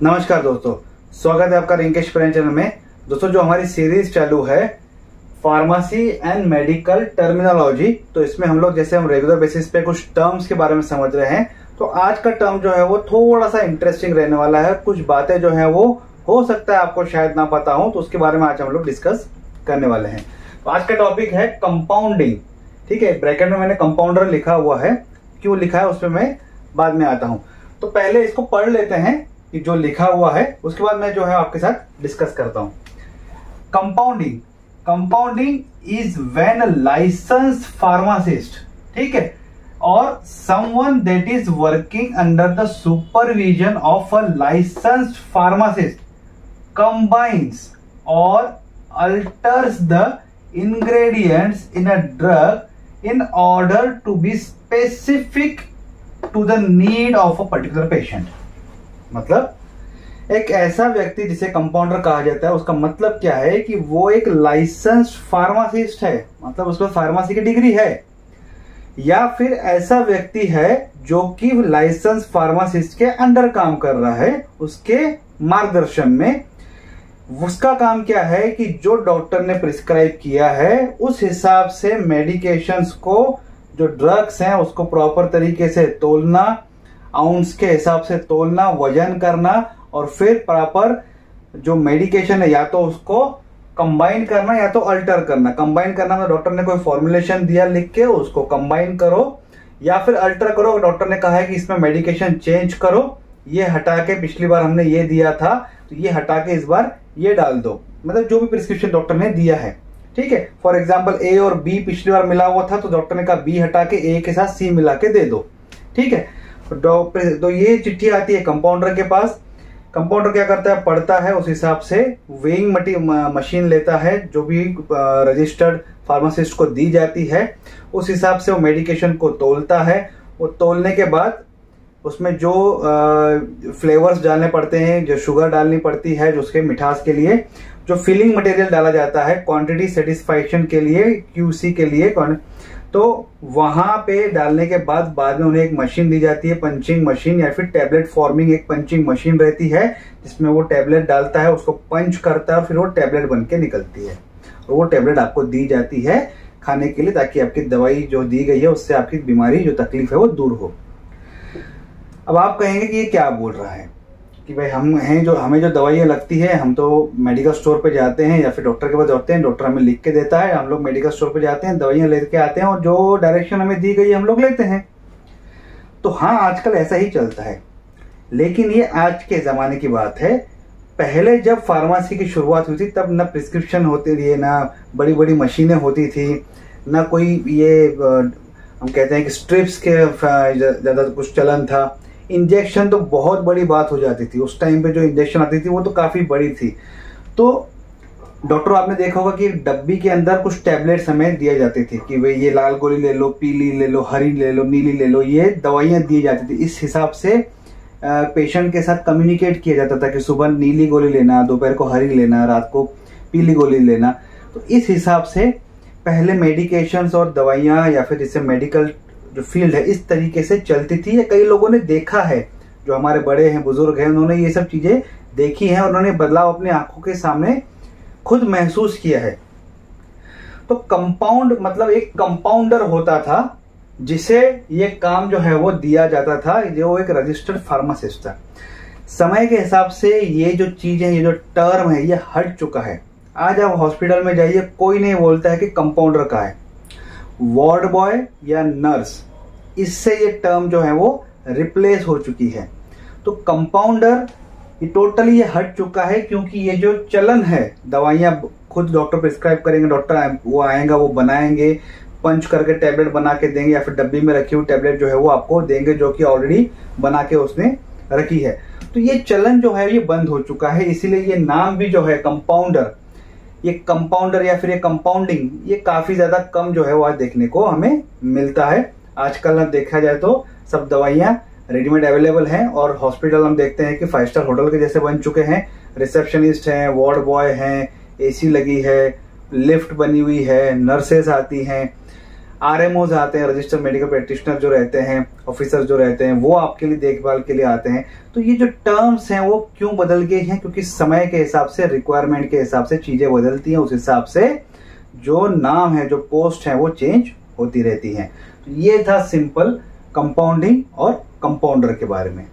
नमस्कार दोस्तों, स्वागत है आपका रिंकेश प्रेम चैनल में। दोस्तों, जो हमारी सीरीज चालू है फार्मेसी एंड मेडिकल टर्मिनोलॉजी, तो इसमें हम लोग जैसे हम रेगुलर बेसिस पे कुछ टर्म्स के बारे में समझ रहे हैं, तो आज का टर्म जो है वो थोड़ा सा इंटरेस्टिंग रहने वाला है। कुछ बातें जो है वो हो सकता है आपको शायद ना पता हो, तो उसके बारे में आज हम लोग डिस्कस करने वाले हैं। तो आज का टॉपिक है कंपाउंडिंग। ठीक है, ब्रैकेट में मैंने कंपाउंडर लिखा हुआ है, क्यों लिखा है उसमें मैं बाद में आता हूं। तो पहले इसको पढ़ लेते हैं कि जो लिखा हुआ है, उसके बाद मैं जो है आपके साथ डिस्कस करता हूं। Compounding is when a licence pharmacist, ठीक है, और someone that is working under the supervision of a licensed pharmacist combines और alters the ingredients in a drug in order to be specific to the need of a particular patient। मतलब एक ऐसा व्यक्ति जिसे compounder कहा जाता है, उसका मतलब क्या है कि वो एक लाइसेंस्ड फार्मासिस्ट है, मतलब उसको फार्मेसी की डिग्री है, या फिर ऐसा व्यक्ति है जो कि लाइसेंस फार्मासिस्ट के अंडर काम कर रहा है, उसके मार्गदर्शन में। उसका काम क्या है कि जो डॉक्टर ने प्रिस्क्राइब किया है उस हिसाब से मेडिकेशंस को, जो ड्रग्स हैं उसको प्रॉपर तरीके से तोलना, आउंस के हिसाब से तोलना, वजन करना, और फिर प्रॉपर जो मेडिकेशन है या तो उसको कंबाइन करना या तो अल्टर करना। कंबाइन करना मतलब डॉक्टर ने कोई फॉर्मुलेशन दिया लिख के, उसको कंबाइन करो या फिर अल्टर करो। डॉक्टर ने कहा है कि इसमें मेडिकेशन चेंज करो, ये हटा के पिछली बार हमने ये दिया था तो ये हटा के इस बार ये डाल दो, मतलब जो भी प्रिस्क्रिप्शन डॉक्टर ने दिया है। ठीक है, फॉर एग्जांपल ए और बी पिछली बार मिला हुआ था, तो डॉक्टर ने कहा बी हटा के ए के साथ सी मिला के दे दो। ठीक है, तो ये चिट्ठी आती है कंपाउंडर के पास। कंपाउंडर क्या करता है, पढ़ता है, उस हिसाब से वेइंग मशीन लेता है जो भी रजिस्टर्ड फार्मासिस्ट को दी जाती है, उस हिसाब से वो मेडिकेशन को तोलता है। वो तोलने के बाद उसमें जो फ्लेवर्स डालने पड़ते हैं, जो शुगर डालनी पड़ती है, जो उसके मिठास के लिए, जो फिलिंग मटेरियल डाला जाता है क्वांटिटी सेटिस्फैक्शन के लिए, क्यूसी के लिए, तो वहां पे डालने के बाद में उन्हें एक मशीन दी जाती है, पंचिंग मशीन या फिर टैबलेट फॉर्मिंग एक पंचिंग मशीन रहती है, जिसमें वो टैबलेट डालता है, उसको पंच करता है, फिर वो टैबलेट बन के निकलती है। और वो टैबलेट आपको दी जाती है खाने के लिए, ताकि आपकी दवाई जो दी गई है उससे आपकी बीमारी, जो तकलीफ है वो दूर हो। अब आप कहेंगे कि ये क्या बोल रहा है कि भाई हम हैं जो, हमें जो दवाइयाँ लगती है, हम तो मेडिकल स्टोर पे जाते हैं या फिर डॉक्टर के पास जाते हैं, डॉक्टर हमें लिख के देता है, हम लोग मेडिकल स्टोर पे जाते हैं, दवाइयाँ लेके आते हैं और जो डायरेक्शन हमें दी गई है हम लोग लेते हैं। तो हाँ, आजकल ऐसा ही चलता है, लेकिन ये आज के जमाने की बात है। पहले जब फार्मेसी की शुरुआत हुई थी तब न प्रिस्क्रिप्शन होती थी, ना बड़ी बड़ी मशीनें होती थी, ना कोई ये हम कहते हैं कि स्ट्रिप्स के ज्यादा कुछ चलन था। इंजेक्शन तो बहुत बड़ी बात हो जाती थी उस टाइम पे, जो इंजेक्शन आती थी वो तो काफी बड़ी थी। तो डॉक्टर, आपने देखा होगा कि डब्बी के अंदर कुछ टैबलेट्स हमें दिए जाती थी कि भाई ये लाल गोली ले लो, पीली ले लो, हरी ले लो, नीली ले लो, ये दवाइयां दी जाती थी। इस हिसाब से पेशेंट के साथ कम्युनिकेट किया जाता था कि सुबह नीली गोली लेना, दोपहर को हरी लेना, रात को पीली गोली लेना। तो इस हिसाब से पहले मेडिकेशंस और दवाइयां या फिर जिससे मेडिकल जो फील्ड है इस तरीके से चलती थी। या कई लोगों ने देखा है, जो हमारे बड़े हैं, बुजुर्ग हैं, उन्होंने ये सब चीजें देखी हैं और उन्होंने बदलाव अपने आंखों के सामने खुद महसूस किया है। तो कंपाउंड मतलब एक कंपाउंडर होता था जिसे ये काम जो है वो दिया जाता था, जो एक रजिस्टर्ड फार्मासिस्ट था। समय के हिसाब से ये जो चीजें, ये जो टर्म है, ये हट चुका है। आज आप हॉस्पिटल में जाइए, कोई नहीं बोलता है कि कंपाउंडर का है, वार्ड बॉय या नर्स, इससे ये टर्म जो है वो रिप्लेस हो चुकी है। तो कंपाउंडर ये टोटली ये हट चुका है, क्योंकि ये जो चलन है, दवाइयां खुद डॉक्टर प्रिस्क्राइब करेंगे, डॉक्टर वो आएगा, वो बनाएंगे, पंच करके टैबलेट बना के देंगे, या फिर डब्बी में रखी हुई टैबलेट जो है वो आपको देंगे, जो कि ऑलरेडी बना के उसने रखी है। तो ये चलन जो है ये बंद हो चुका है, इसीलिए ये नाम भी जो है कंपाउंडर, ये कंपाउंडर या फिर ये कंपाउंडिंग, ये काफी ज्यादा कम जो है वो आज देखने को हमें मिलता है। आजकल देखा जाए तो सब दवाइयां रेडीमेड अवेलेबल हैं, और हॉस्पिटल हम देखते हैं कि 5 स्टार होटल के जैसे बन चुके हैं। रिसेप्शनिस्ट हैं, वार्ड बॉय हैं, एसी लगी है, लिफ्ट बनी हुई है, नर्सेस आती हैं। RMOs आते हैं, रजिस्टर्ड मेडिकल प्रैक्टिशनर जो रहते हैं, ऑफिसर जो रहते हैं, वो आपके लिए देखभाल के लिए आते हैं। तो ये जो टर्म्स हैं वो क्यों बदल गए हैं? क्योंकि समय के हिसाब से, रिक्वायरमेंट के हिसाब से चीजें बदलती हैं, उस हिसाब से जो नाम है, जो पोस्ट है, वो चेंज होती रहती हैं। तो ये था सिंपल कंपाउंडिंग और कंपाउंडर के बारे में।